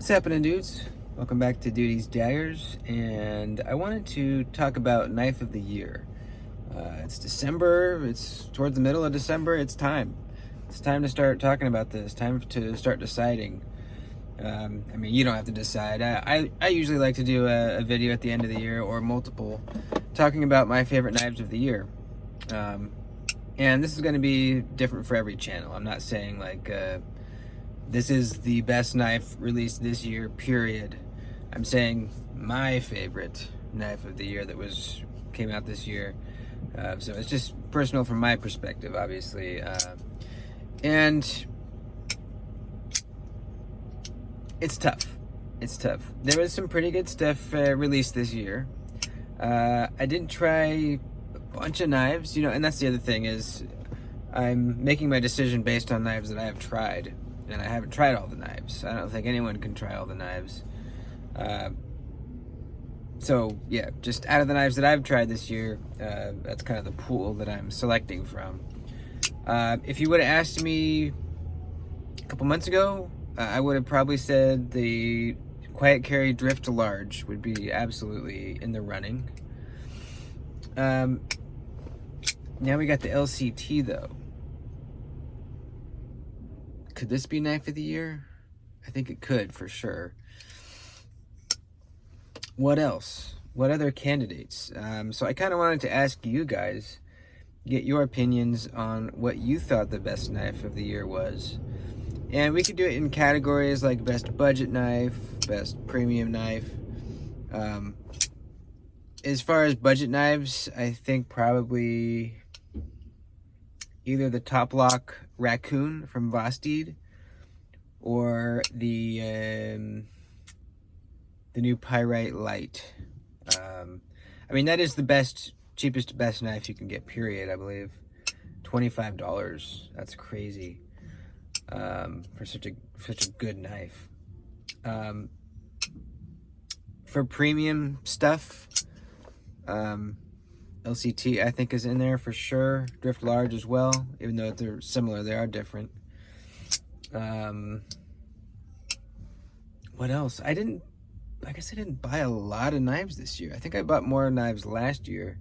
What's happening, dudes? Welcome back to Duty's Daggers, and I wanted to talk about Knife of the Year. It's December, it's towards the middle of December, it's time. It's time to start talking about this, time to start deciding. You don't have to decide. I usually like to do a video at the end of the year, or multiple, talking about my favorite knives of the year. And this is going to be different for every channel. I'm not saying like... this is the best knife released this year, period. I'm saying my favorite knife of the year that came out this year. So it's just personal from my perspective, obviously. And it's tough. It's tough. There was some pretty good stuff released this year. I didn't try a bunch of knives, and that's the other thing is I'm making my decision based on knives that I have tried. And I haven't tried all the knives. I don't think anyone can try all the knives. So yeah, just out of the knives that I've tried this year, that's kind of the pool that I'm selecting from. If you would have asked me a couple months ago, I would have probably said the Quiet Carry Drift Large would be absolutely in the running. Now we got the LCT though. Could this be Knife of the Year? I think it could, for sure. What else? What other candidates? So I kind of wanted to ask you guys, get your opinions on what you thought the best knife of the year was. And we could do it in categories like best budget knife, best premium knife. As far as budget knives, I think probably either the Top Lock Raccoon from Vosteed or the new Pyrite Light. That is the best, cheapest, best knife you can get, period, I believe. $25. That's crazy for such a good knife. For premium stuff, LCT I think is in there for sure. Drift Large as well, even though they're similar, they are different. What else? I guess I didn't buy a lot of knives this year. I think I bought more knives last year.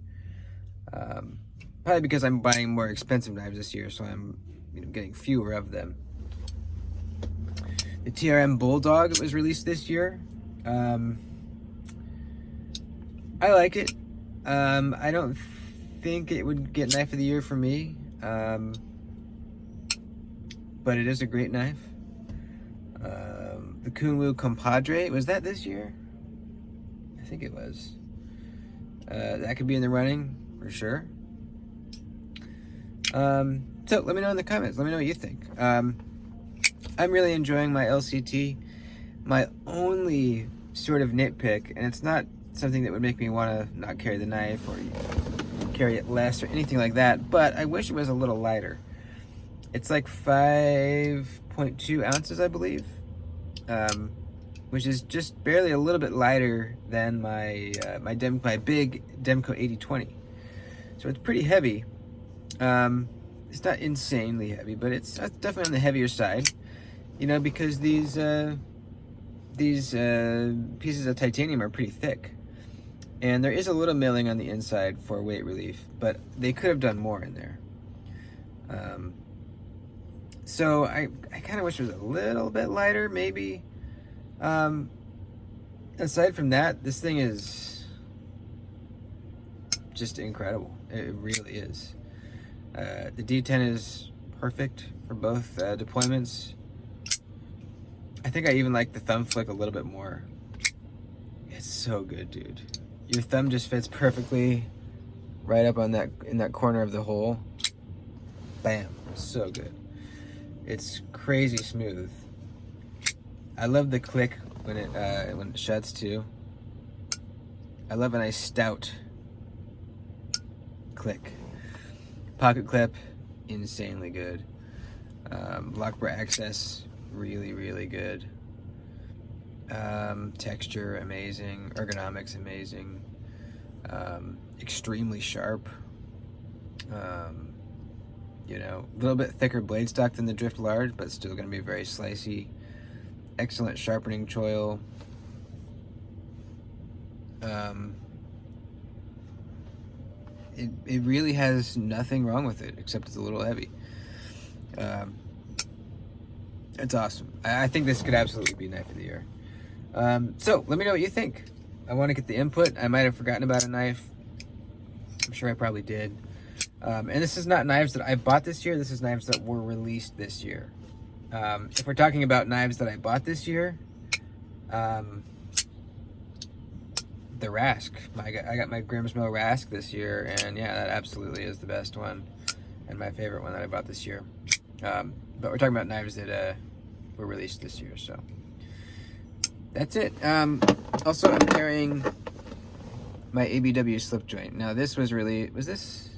Probably because I'm buying more expensive knives this year, so I'm getting fewer of them. The TRM Bulldog was released this year. I like it. I don't think it would get Knife of the Year for me, but it is a great knife. The Kunwu Compadre, was that this year? I think it was. That could be in the running for sure. So let me know in the comments. Let me know what you think. I'm really enjoying my LCT. My only sort of nitpick, and it's not something that would make me want to not carry the knife or carry it less or anything like that, but I wish it was a little lighter. It's like 5.2 ounces, I believe, which is just barely a little bit lighter than my big Demco 8020. So it's pretty heavy. It's not insanely heavy, but it's definitely on the heavier side, because these pieces of titanium are pretty thick. And there is a little milling on the inside for weight relief, but they could have done more in there. So I kind of wish it was a little bit lighter, maybe. Aside from that, this thing is just incredible. It really is. The D10 is perfect for both deployments. I think I even like the thumb flick a little bit more. It's so good, dude. Your thumb just fits perfectly right up on in that corner of the hole. Bam, so good. It's crazy smooth. I love the click when it shuts too. I love a nice stout click. Pocket clip, insanely good. Lock bar access, really, really good. Texture, amazing. Ergonomics, amazing. Extremely sharp. A little bit thicker blade stock than the Drift Large, but still going to be very slicey. excellent sharpening choil. It really has nothing wrong with it, except it's a little heavy. It's awesome. I think this could absolutely be knife of the year. So let me know what you think. I want to get the input. I might have forgotten about a knife. I'm sure I probably did. And this is not knives that I bought this year. This is knives that were released this year. If we're talking about knives that I bought this year, the Rask. I got my Grimsmo Rask this year, and yeah, that absolutely is the best one and my favorite one that I bought this year. But we're talking about knives that were released this year, so that's it. Also, I'm carrying my ABW slip joint. Now, this was this?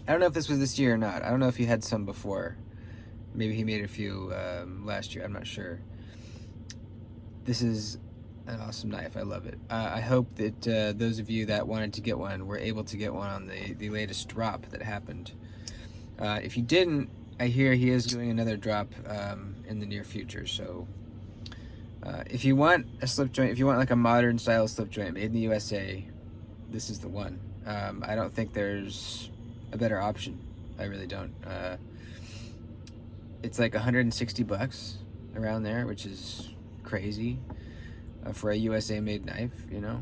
I don't know if this was this year or not. I don't know if he had some before. Maybe he made a few last year. I'm not sure. This is an awesome knife. I love it. I hope that those of you that wanted to get one were able to get one on the latest drop that happened. If you didn't, I hear he is doing another drop in the near future. So if you want a slip joint, if you want like a modern style slip joint made in the USA, this is the one. I don't think there's a better option. I really don't. It's like $160 around there, which is crazy. For a USA made knife, you know.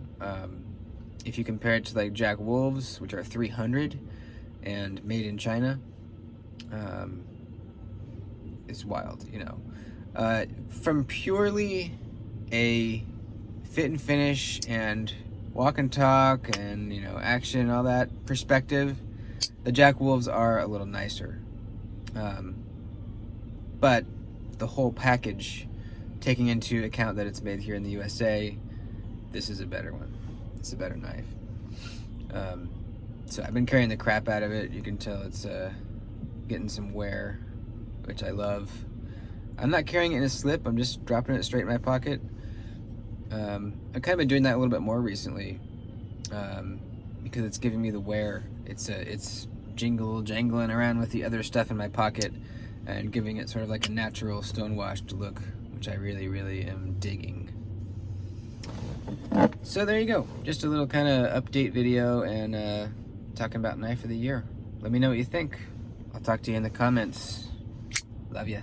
If you compare it to like Jack Wolf's, which are $300 and made in China, it's wild, you know. From purely a fit and finish and walk and talk and, you know, action and all that perspective, the Jack Wolf's are a little nicer. But the whole package, taking into account that it's made here in the USA, this is a better one. It's a better knife. So I've been carrying the crap out of it. You can tell it's getting some wear, which I love. I'm not carrying it in a slip. I'm just dropping it straight in my pocket. I've kind of been doing that a little bit more recently because it's giving me the wear. It's jangling around with the other stuff in my pocket and giving it sort of like a natural stonewashed look, which I really, really am digging. So there you go. Just a little kind of update video and talking about knife of the year. Let me know what you think. I'll talk to you in the comments. Love ya.